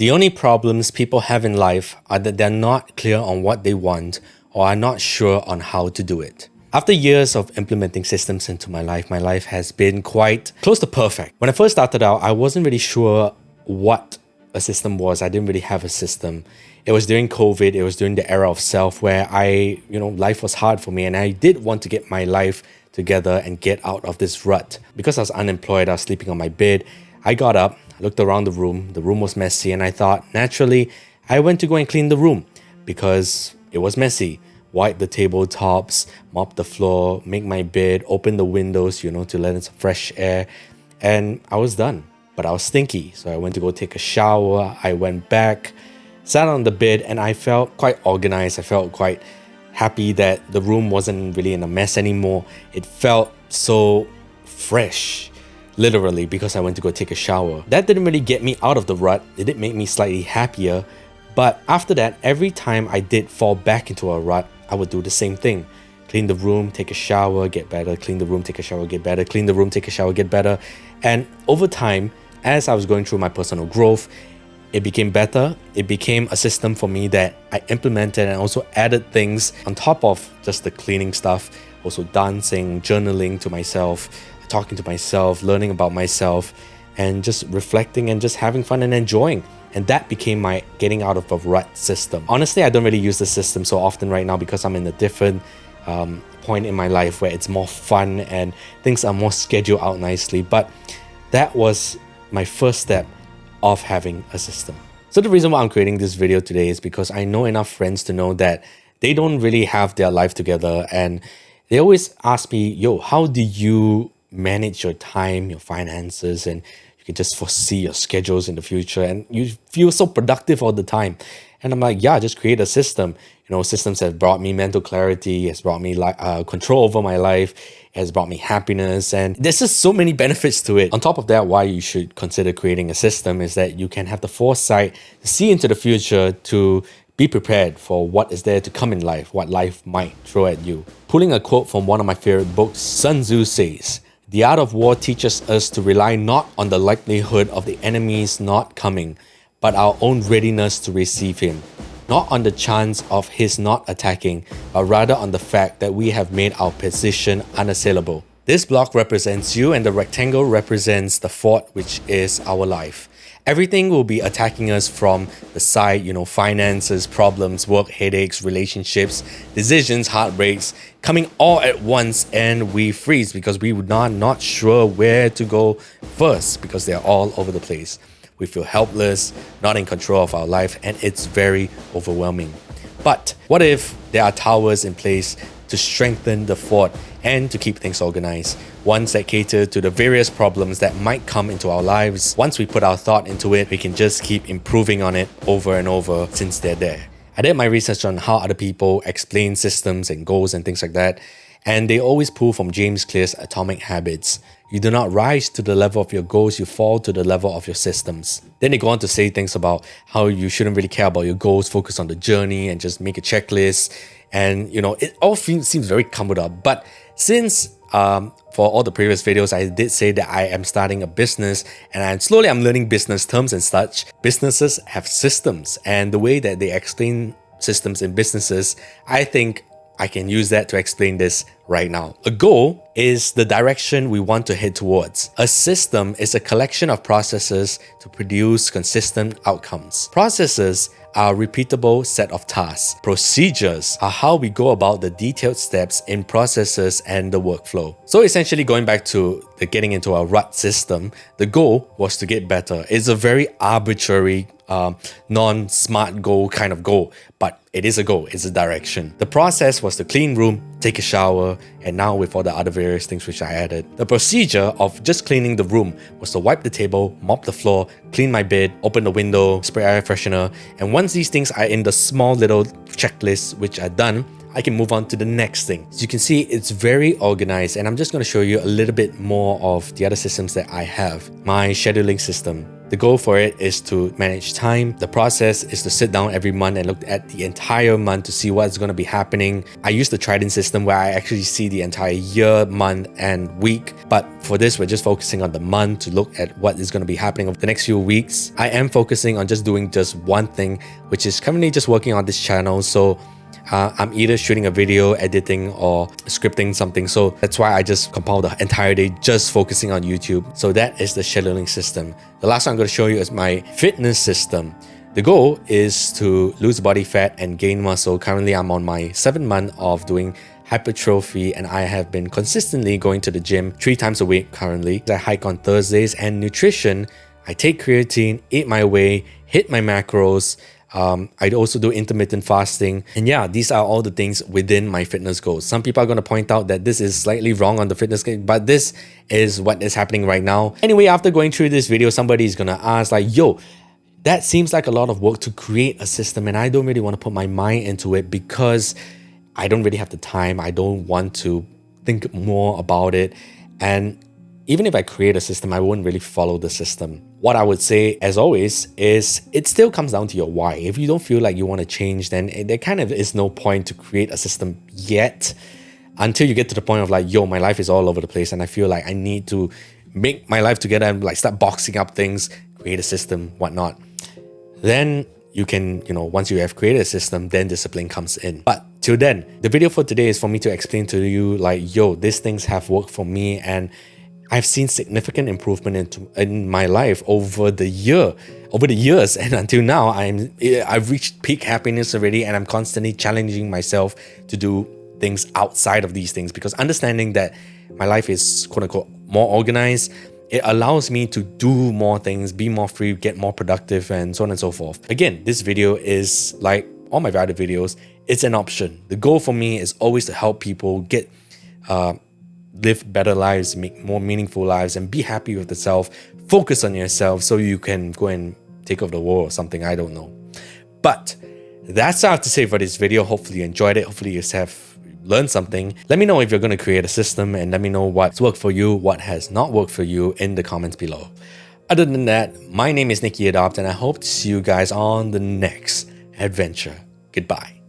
The only problems people have in life are that they're not clear on what they want or are not sure on how to do it. After years of implementing systems into my life has been quite close to perfect. When I first started out, I wasn't really sure what a system was. I didn't really have a system. It was during COVID, it was during the era of self where life was hard for me and I did want to get my life together and get out of this rut. Because I was unemployed, I was sleeping on my bed. I got up, looked around the room was messy, and I thought, naturally, I went to go and clean the room because it was messy. Wipe the tabletops, mop the floor, make my bed, open the windows, to let in some fresh air, and I was done. But I was stinky, so I went to go take a shower. I went back, sat on the bed, and I felt quite organized. I felt quite happy that the room wasn't really in a mess anymore. It felt so fresh. Literally, because I went to go take a shower. That didn't really get me out of the rut. It did make me slightly happier. But after that, every time I did fall back into a rut, I would do the same thing. Clean the room, take a shower, get better. Clean the room, take a shower, get better. Clean the room, take a shower, get better. And over time, as I was going through my personal growth, it became better. It became a system for me that I implemented and also added things on top of just the cleaning stuff. Also dancing, journaling to myself, talking to myself, learning about myself, and just reflecting and just having fun and enjoying. And that became my getting out of a rut system. Honestly, I don't really use the system so often right now because I'm in a different point in my life where it's more fun and things are more scheduled out nicely. But that was my first step of having a system. So the reason why I'm creating this video today is because I know enough friends to know that they don't really have their life together, and they always ask me, how do you manage your time, your finances, and you can just foresee your schedules in the future and you feel so productive all the time? And I'm like, just create a system. Systems have brought me mental clarity, has brought me control over my life, has brought me happiness, and there's just so many benefits to it. On top of that, why you should consider creating a system is that you can have the foresight to see into the future, to be prepared for what is there to come in life, what life might throw at you. Pulling a quote from one of my favorite books, Sun Tzu says, "The art of war teaches us to rely not on the likelihood of the enemy's not coming, but our own readiness to receive him. Not on the chance of his not attacking, but rather on the fact that we have made our position unassailable." This block represents you and the rectangle represents the fort, which is our life. Everything will be attacking us from the side, finances, problems, work, headaches, relationships, decisions, heartbreaks, coming all at once, and we freeze because we are not sure where to go first because they're all over the place. We feel helpless, not in control of our life, and it's very overwhelming. But what if there are towers in place to strengthen the fort and to keep things organized? Ones that cater to the various problems that might come into our lives. Once we put our thought into it, we can just keep improving on it over and over since they're there. I did my research on how other people explain systems and goals and things like that, and they always pull from James Clear's Atomic Habits. You do not rise to the level of your goals, you fall to the level of your systems. Then they go on to say things about how you shouldn't really care about your goals, focus on the journey and just make a checklist. And it all seems very cumbered up. But since for all the previous videos, I did say that I am starting a business and I'm learning business terms and such. Businesses have systems, and the way that they explain systems in businesses, I think I can use that to explain this right now. A goal is the direction we want to head towards. A system is a collection of processes to produce consistent outcomes. Processes are a repeatable set of tasks. Procedures are how we go about the detailed steps in processes and the workflow. So essentially, going back to the getting into a rut system, the goal was to get better. It's a very arbitrary, non-smart goal kind of goal, but it is a goal, it's a direction. The process was to clean room, take a shower, and now with all the other various things which I added. The procedure of just cleaning the room was to wipe the table, mop the floor, clean my bed, open the window, spray air freshener, and once these things are in the small little checklist which are done, I can move on to the next thing. As you can see, it's very organized, and I'm just going to show you a little bit more of the other systems that I have. My scheduling system. The goal for it is to manage time. The process is to sit down every month and look at the entire month to see what's going to be happening. I use the Trident system where I actually see the entire year, month, and week. But for this, we're just focusing on the month to look at what is going to be happening over the next few weeks. I am focusing on just doing just one thing, which is currently just working on this channel. So I'm either shooting a video, editing, or scripting something. So that's why I just compile the entire day just focusing on YouTube. So that is the scheduling system. The last one I'm going to show you is my fitness system. The goal is to lose body fat and gain muscle. Currently, I'm on my 7th month of doing hypertrophy, and I have been consistently going to the gym 3 times a week currently. I hike on Thursdays, and nutrition, I take creatine, eat my way, hit my macros. I also do intermittent fasting. And yeah, these are all the things within my fitness goals. Some people are going to point out that this is slightly wrong on the fitness goal, but this is what is happening right now. Anyway, after going through this video, somebody is going to ask like, yo, that seems like a lot of work to create a system, and I don't really want to put my mind into it because I don't really have the time. I don't want to think more about it. And even if I create a system, I wouldn't really follow the system. What I would say, as always, is it still comes down to your why. If you don't feel like you want to change, then there kind of is no point to create a system yet until you get to the point of like, yo, my life is all over the place and I feel like I need to make my life together and like start boxing up things, create a system, whatnot. Then you can, once you have created a system, then discipline comes in. But till then, the video for today is for me to explain to you like, yo, these things have worked for me, and I've seen significant improvement in my life over the years, and until now, I've reached peak happiness already, and I'm constantly challenging myself to do things outside of these things, because understanding that my life is quote unquote more organized, it allows me to do more things, be more free, get more productive, and so on and so forth. Again, this video is like all my other videos, it's an option. The goal for me is always to help people live better lives, make more meaningful lives, and be happy with yourself. Focus on yourself so you can go and take over the world or something, I don't know. But that's all I have to say for this video. Hopefully you enjoyed it. Hopefully you have learned something. Let me know if you're going to create a system, and let me know what's worked for you, what has not worked for you in the comments below. Other than that, my name is Nicky Adopt, and I hope to see you guys on the next adventure. Goodbye.